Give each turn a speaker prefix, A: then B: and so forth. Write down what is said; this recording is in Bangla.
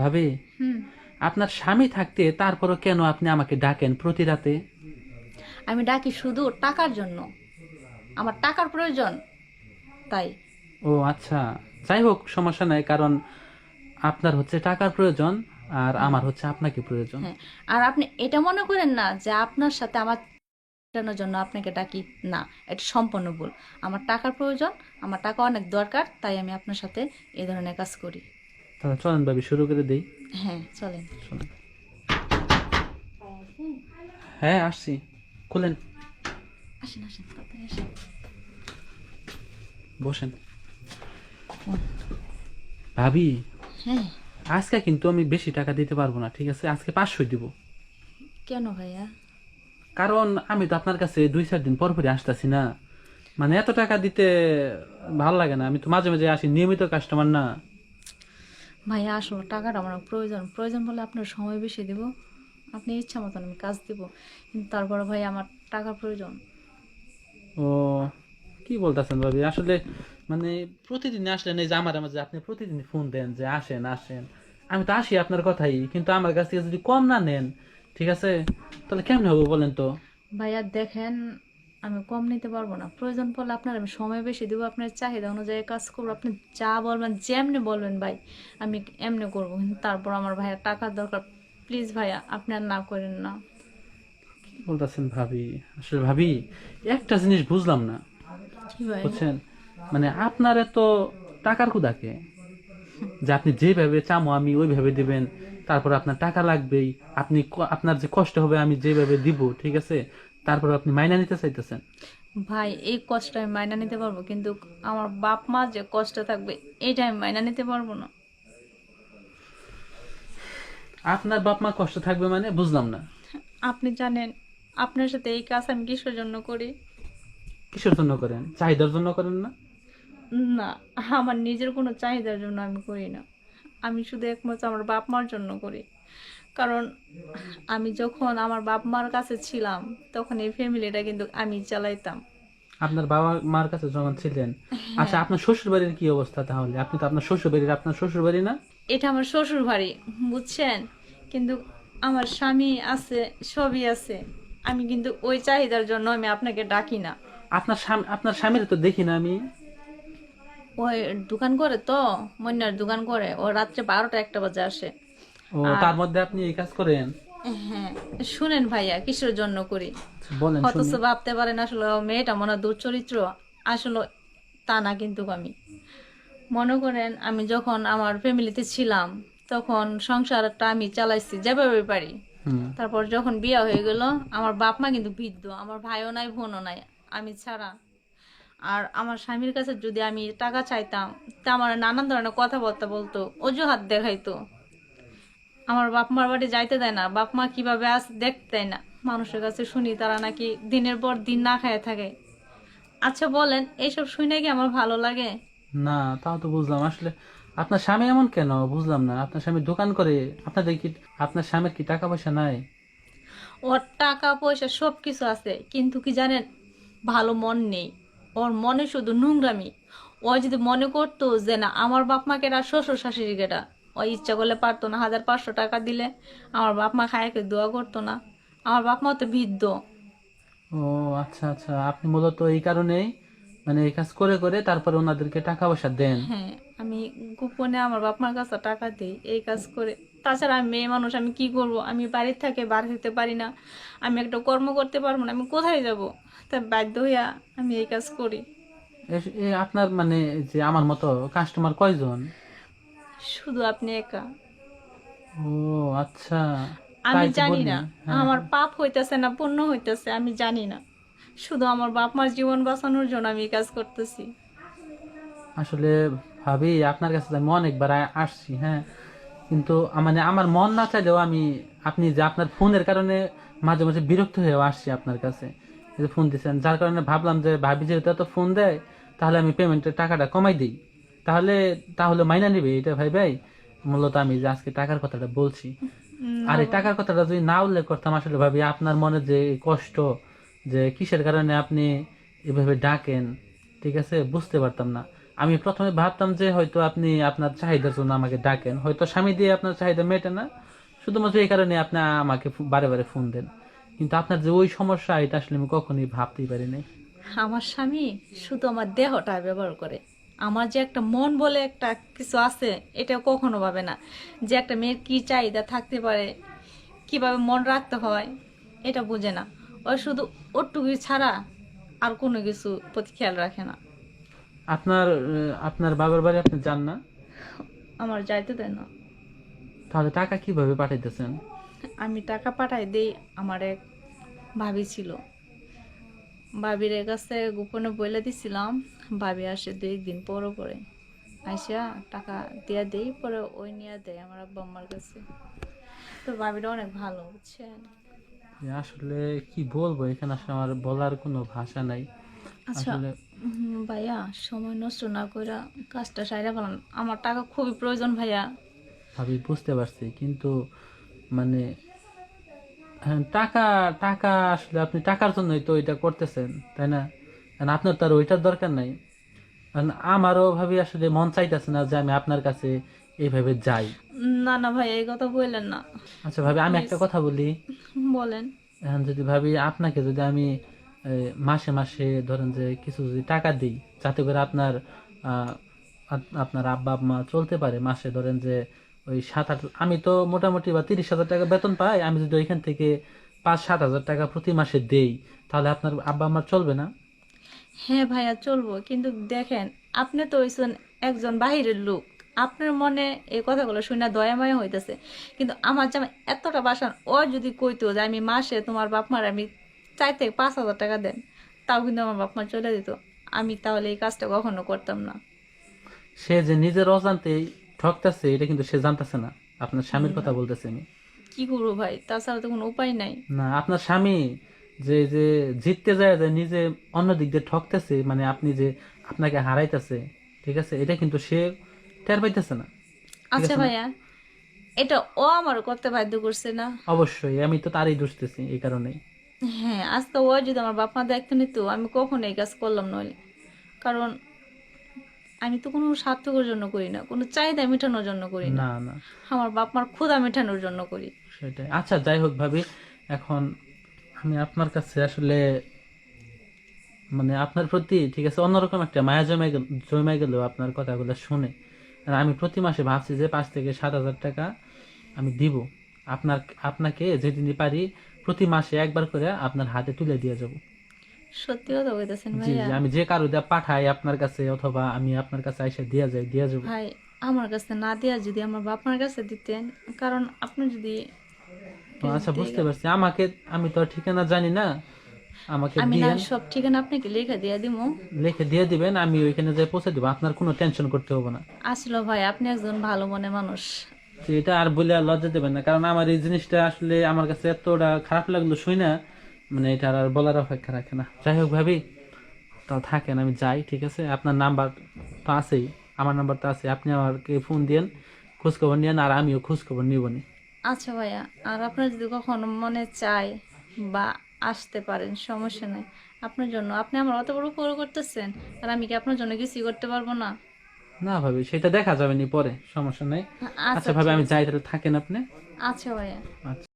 A: ভাবি, আপনার স্বামী থাকতে তারপরও কেন আপনি আমাকে ডাকেন প্রতি রাতে?
B: আমি ডাকি শুধু টাকার জন্য, আমার টাকার প্রয়োজন তাই।
A: ও আচ্ছা, যাই হোক, সমস্যা নাই, কারণ আপনার হচ্ছে টাকার প্রয়োজন আর আমার হচ্ছে আপনাকে প্রয়োজন।
B: হ্যাঁ, আর আপনি এটা মনে করেন না যে আপনার সাথে আমার মেটানোর জন্য আপনাকে ডাকি, না, এটা সম্পূর্ণ ভুল। আমার টাকার প্রয়োজন, আমার টাকা অনেক দরকার, তাই আমি আপনার সাথে এই ধরনের কাজ করি।
A: তাহলে চলেন ভাবি, শুরু করে দেই।
B: হ্যাঁ, চলেন।
A: চলেন। হ্যাঁ, আসছি। খুলেন।
B: আসেন আসেন, তাড়াতাড়ি আসেন।
A: বসেন। ভাবি,
B: হ্যাঁ।
A: আজকে কিন্তু আমি বেশি টাকা দিতে পারবো না, ঠিক আছে? আজকে 500 দিব।
B: কেন ভাইয়া?
A: কারণ আমি তো আপনার কাছে 2-4 দিন পর পরই আসতেছি না। মানে এত টাকা দিতে ভালো লাগে না, আমি তো মাঝে মাঝে আসি, নিয়মিত কাস্টমার না।
B: ভাইয়া আসলে টাকাটা আমার প্রয়োজন, প্রয়োজন বলে আপনার সময় বেশি দেব, আপনি ইচ্ছা মতন আমি কাজ দিব, কিন্তু তারপরে ভাই আমার টাকার প্রয়োজন।
A: ও, কি বলতেছেন ভাবি? আসলে মানে প্রতিদিন আসলেন, এই যে আমার আমার যে আপনি প্রতিদিন ফোন দেন যে আসেন আসেন, আমি তো আসি আপনার কথাই, কিন্তু আমার কাছ থেকে যদি কম না নেন, ঠিক আছে, তাহলে কেমন হবে বলেন তো?
B: ভাইয়া দেখেন, আমি কম নিতে পারবো না, প্রয়োজন পড়লে আপনার আমি সময় বেশি দেবো, আপনার চাহিদা অনুযায়ী কাজ করবো, আপনি যা বলবেন যেমনি বলবেন ভাই আমি এমনি করবো, কিন্তু তারপর আমার ভাইয়া টাকার দরকার, প্লিজ ভাইয়া আপনি আর না করেন না।
A: কি বলতেছেন ভাবি? আসলে ভাবি, একটা জিনিস বুঝলাম না,
B: কি ভাই?
A: বুঝছেন? মানে আপনার এত টাকার ক্ষুধাকে, যে আপনি যেভাবে চামো আমি ওইভাবে দিবেন, তারপর আপনার টাকা লাগবেই, আপনি আপনার যে কষ্ট হবে আমি যেভাবে দিব, ঠিক আছে, তারপর আপনি মাইনা নিতে চাইতেছেন।
B: ভাই এই কষ্ট আমি মাইনা নিতে পারবো, কিন্তু আমার বাপ মা যে কষ্ট থাকবে এইটা আমি মাইনা নিতে পারবো না।
A: আপনার বাপ মা কষ্ট থাকবে মানে বুঝলাম না।
B: আপনি জানেন আপনার সাথে এই কাজ আমি কিসের জন্য করি?
A: কিসের জন্য করেন? চাহিদার জন্য করেন না?
B: না, আমার নিজের কোনো চাহিদার জন্য আমি করি না, আমি শুধু একমাত্র আমার বাপ মার জন্য করি। কারণ আমি যখন আমার বাপ মার কাছে ছিলাম তখন এই ফ্যামিলিটা কিন্তু আমি চালাইতাম।
A: আপনার বাবা মার কাছে যখন ছিলেন, আচ্ছা,
B: হ্যাঁ,
A: আপনার শ্বশুর বাড়ির কি অবস্থা? তাহলে আপনি তো আপনার শ্বশুর বাড়ির, আপনার শ্বশুর বাড়ি না?
B: এটা আমার শ্বশুর বাড়ি, বুঝছেন, কিন্তু আমার স্বামী আছে, সবই আছে, আমি কিন্তু ওই চাহিদার জন্য আমি আপনাকে ডাকি না।
A: আপনার স্বামী, আপনার স্বামীর তো দেখি না আমি।
B: ওই দোকান করে তো, মন্যার দোকান করে, ও রাত্রে 12টা 1টা বাজে আসে।
A: ও,
B: আর
A: তার মধ্যে আপনি এই কাজ করেন?
B: হ্যাঁ, শুনেন ভাইয়া কিসের জন্য করি,
A: আচ্ছা, বলেন
B: অথচ
A: শুনি।
B: ভাবতে পারেন আসলে ও মেয়েটা মনে হয় দুশ্চরিত্র, আসলে তা না, কিন্তু আমি মনে করেন আমি যখন আমার ফ্যামিলিতে ছিলাম তখন সংসারটা আমি চালাইছি যেভাবে পারি।
A: হুম।
B: তারপর যখন বিয়ে হয়ে গেল, আমার বাপ মা কিন্তু বৃদ্ধ, আমার ভাইও নাই বোনও নাই, আমি ছাড়া। আর আমার স্বামীর কাছে যদি আমি টাকা চাইতাম তা আমার নানান ধরনের কথাবার্তা বলতো, অজুহাত দেখাইতো, আমার বাপ মার বাড়ি যাইতে দেয় না, বাপ মা কিভাবে আছে দেখতে দেয় না। মানুষের কাছে শুনি তারা নাকি দিনের পর দিন না খায় থাকে। আচ্ছা বলেন, এইসব শুনে কি আমার ভালো লাগে?
A: না, তাও তো বুঝলাম। আসলে আপনার স্বামী এমন কেন বুঝলাম না। আপনার স্বামী দোকান করে, আপনাদের কি, আপনার স্বামীর কি টাকা পয়সা নাই?
B: ওর টাকা পয়সা সব কিছু আছে, কিন্তু কি জানেন, ভালো মন নেই, ওর মনে শুধু নোংরামি। ও যদি মনে করতো যে না আমার বাপ মাকে আর শ্বশুর শাশুড়ি কেটা, ও ইচ্ছা করলে পারতো না, 1500 টাকা দিলে আমার বাপ মা খায়কে দোয়া করতো না? আমার বাপ মা তো বৃদ্ধ।
A: ও আচ্ছা আচ্ছা, আপনি মূলত এই কারণেই মানে এই কাজ করে করে তারপরে ওনাদেরকে টাকা পয়সা দেন।
B: হ্যাঁ, আমি গোপনে আমার বাপ মার কাছে টাকা দিই এই কাজ করে। তাছাড়া আমি মেয়ে মানুষ, আমি কি করব, আমি বাড়ির থেকে বার হতে পারি না, আমি একটা কর্ম করতে পারবো না, আমি কোথায় যাব? তাই বাধ্য হইয়া আমি এই কাজ করি।
A: আপনার মানে যে আমার মতো কাস্টমার কয়জন?
B: শুধু আপনি একা।
A: ও আচ্ছা,
B: আমি
A: তাই তো
B: জানি
A: বলি।
B: না
A: হ্যাঁ
B: আমার
A: হ্যাঁ।
B: পাপ হইতেছে না পুণ্য হইতেছে, আমি জানি না, শুধু আমার বাপ মার জীবন বাঁচানোর জন্য আমি এই কাজ করতেছি।
A: আসলে ভাবি, আপনার কাছে তো আমি অনেকবার আসছি, হ্যাঁ, কিন্তু মানে আমার মন না চাইলেও আমি, আপনি যে আপনার ফোনের কারণে মাঝে মাঝে বিরক্ত হয়েও আসছি আপনার কাছে। এই যে ফোন দিচ্ছেন, যার কারণে ভাবলাম যে ভাবি যেহেতু এত ফোন দেয়, তাহলে আমি পেমেন্টের টাকাটা কমাই দিই, তাহলে তাহলে মাইনা নিবে এটা ভাই ভাই। মূলত আমি যে আজকে টাকার কথাটা বলছি,
B: না
A: আর এই
B: ভাই,
A: টাকার কথাটা যদি না উল্লেখ করতাম, আসলে ভাবি আপনার মনে যে এই কষ্ট, যে কিসের কারণে আপনি এভাবে ডাকেন, ঠিক আছে, বুঝতে পারতাম না। আমি প্রথমে ভাবতাম যে হয়তো আপনি আপনার চাহিদার জন্য আমাকে ডাকেন, হয়তো স্বামী দিয়ে আপনার চাহিদা মেটে না, শুধুমাত্র এই কারণে আপনি আমাকে বারে বারে ফোন দেন। কিন্তু আপনার যে ওই সমস্যা, এটা আসলে আমি কখনোই ভাবতেই পারি নাই।
B: আমার স্বামী শুধু আমার দেহটা ব্যবহার করে, আমার যে একটা মন বলে একটা কিছু আছে এটা কখনো ভাবে না, যে একটা মেয়ের কি চাহিদা থাকতে পারে, কিভাবে মন রাখতে হয়, এটা বোঝে না। ও শুধু ওটুকু ছাড়া আর কোনো কিছু প্রতি খেয়াল রাখে না।
A: আপনার বাবার বাড়ি আপনি যান না?
B: আমার যাইতে দেয় না।
A: তাহলে টাকা কিভাবে পাঠাইতেছেন?
B: আমি টাকা পাঠাই দেই, আমার এক ভাবি ছিল, ভাবির কাছে গোপনে বলে দিছিলাম। ভাবি আসে 2 দিন পরে পরে আইসা টাকা দিয়া দেই, পরে ওই নিয়ে দেয় আমার আব্বা আম্মার কাছে। তো ভাবিটা অনেক ভালো, বুঝছেন।
A: যে আসলে কি বলবো, এখানে আসলে আমার বলার কোনো ভাষা নাই
B: আচ্ছা,
A: আসলে।
B: ভাইয়া সময় নষ্ট না কইরা কাজটা সাইরা ফেলান, আমার টাকা খুবই প্রয়োজন ভাইয়া।
A: ভাবি বুঝতে পারছি, কিন্তু মানে হ্যাঁ, টাকা টাকা আসলে আপনি টাকার জন্যই তো এটা করতেছেন, তাই না? কারণ আপনার তো আর ওইটার দরকার নাই। কারণ আমারও ভাবি আসলে মন চাইতেছে না যে আমি আপনার কাছে এইভাবে যাই।
B: না না ভাইয়া, এই কথা বললেন না,
A: আচ্ছা ভাবি, আমি একটা
B: প্লিজ।
A: কথা বলি।
B: বলেন।
A: এখন যদি ভাবি আপনাকে যদি আমি মাসে মাসে ধরেন যে কিছু যদি টাকা দিই, যাতে করে আপনার আপনার আব্বা আম্মা চলতে পারে, মাসে ধরেন যে ওই 7-8, আমি তো মোটামুটি বা 30,000 টাকা বেতন পাই, আমি যদি ওইখান থেকে 5-7 হাজার টাকা প্রতি মাসে দেই, তাহলে আপনার আব্বা আম্মার চলবে না?
B: হ্যাঁ ভাইয়া, চলবো, কিন্তু দেখেন, আপনি তো হইছেন একজন বাহিরের লোক, আপনার মনে এই কথাগুলো শুনে দয়া মায়া হইতেছে, কিন্তু আমার জামাই এতটা বাসান, ও যদি কইতো যে আমি মাসে তোমার বাপ মার আমি 4 থেকে 5 হাজার টাকা দেন, তাও কিন্তু আমার বাপ মা চলে দিত, আমি তাহলে এই কাজটা কখনো করতাম না।
A: সে যে নিজের অজান্তেই ঠকতেছে, এটা কিন্তু সে জানতেছে না। আপনার স্বামীর কথা বলতেছে আমি।
B: কি করবো ভাই, তাছাড়া তো কোনো উপায় নাই।
A: না, আপনার স্বামী যে যে জিততে যায় যে নিজে অন্য দিক দিয়ে ঠকতেছে, মানে আপনি যে আপনাকে হারাইতেছে, ঠিক আছে, এটা কিন্তু সে টের পাইতেছে না। ঠিক
B: আচ্ছা
A: আছে না?
B: ভাইয়া, এটা ও আমার করতে বাধ্য করছে না?
A: অবশ্যই আমি তো তারই দুষতেছি এই কারণেই।
B: হ্যাঁ, আজকে ও যদি আমার বাপ মা দায়িত্ব নিত, আমি কখনো এই কাজ করলাম নইলে। কারণ আমি তো কোনো স্বার্থকের জন্য করি না, কোনো চাহিদা মেটানোর জন্য করি না,
A: না না,
B: আমার বাপ মার ক্ষুধা মেটানোর জন্য করি।
A: সেটাই। আচ্ছা যাই হোক ভাবি, এখন আমি আপনার কাছে আসলে মানে আপনার প্রতি ঠিক আছে অন্যরকম একটা মায়া জমে গেলেও আপনার কথাগুলো শুনে, আর আমি প্রতি মাসে ভাবছি যে 5 থেকে 7 হাজার টাকা আমি দিব আপনার আপনাকে যেদিনই পারি, প্রতি মাসে একবার করে আপনার হাতে তুলে দিয়ে যাব।
B: সত্যি কথা বলতেছেন
A: জি
B: ভাইয়া?
A: জি, আমি যে কারো দিয়ে পাঠাই আপনার কাছে, অথবা আমি আপনার কাছে এসে দিয়ে যাব।
B: ভাই, আমার কাছে না দিয়া যদি আমার বাপ মার কাছে দিতেন, কারণ আপনি যদি
A: আচ্ছা
B: দিয়ে
A: বুঝতে
B: গেল,
A: পারছি, আমি তো আর ঠিকানা জানি না, আমাকে
B: আমি না
A: দিয়েন।
B: সব ঠিকানা আপনাকে লেখা দিয়া দিমু।
A: লিখে দিয়ে দিবেন, আমি ওইখানে যাই পৌঁছে দিব, আপনার কোনো টেনশন করতে হবে না।
B: আসলে ভাই, আপনি একজন ভালো মনের মানুষ।
A: তো এটা আর বলে আর লজ্জা দেবেন না, কারণ আমার এই জিনিসটা আসলে আমার কাছে এতটা খারাপ লাগলো শুই না, মানে এটা আর বলার অপেক্ষা রাখে না। যাই হোক ভাবি, তাও থাকেন, আমি যাই, ঠিক আছে? আপনার নাম্বার তো আছেই, আমার নাম্বার তো আছে, আপনি আমাকে ফোন দিয়েন, খোঁজ খবর নিয়েন, আর আমিও খোঁজ খবর নিবনি।
B: আচ্ছা ভাইয়া, আর আপনার যদি কখনো মনে চায় বা আসতে পারেন, সমস্যা নাই। আপনার জন্য, আপনি আমার অত বড় উপকার করতেছেন, আর আমি কি আপনার জন্য কিছুই করতে পারবো না?
A: না ভাবি, সেটা দেখা যাবে নি পরে, সমস্যা নাই।
B: আচ্ছা
A: আচ্ছা ভাবি,
B: ঠিক
A: আমি
B: আছে।
A: যাই, তাহলে থাকেন আপনি।
B: আচ্ছা ভাইয়া।
A: আচ্ছা।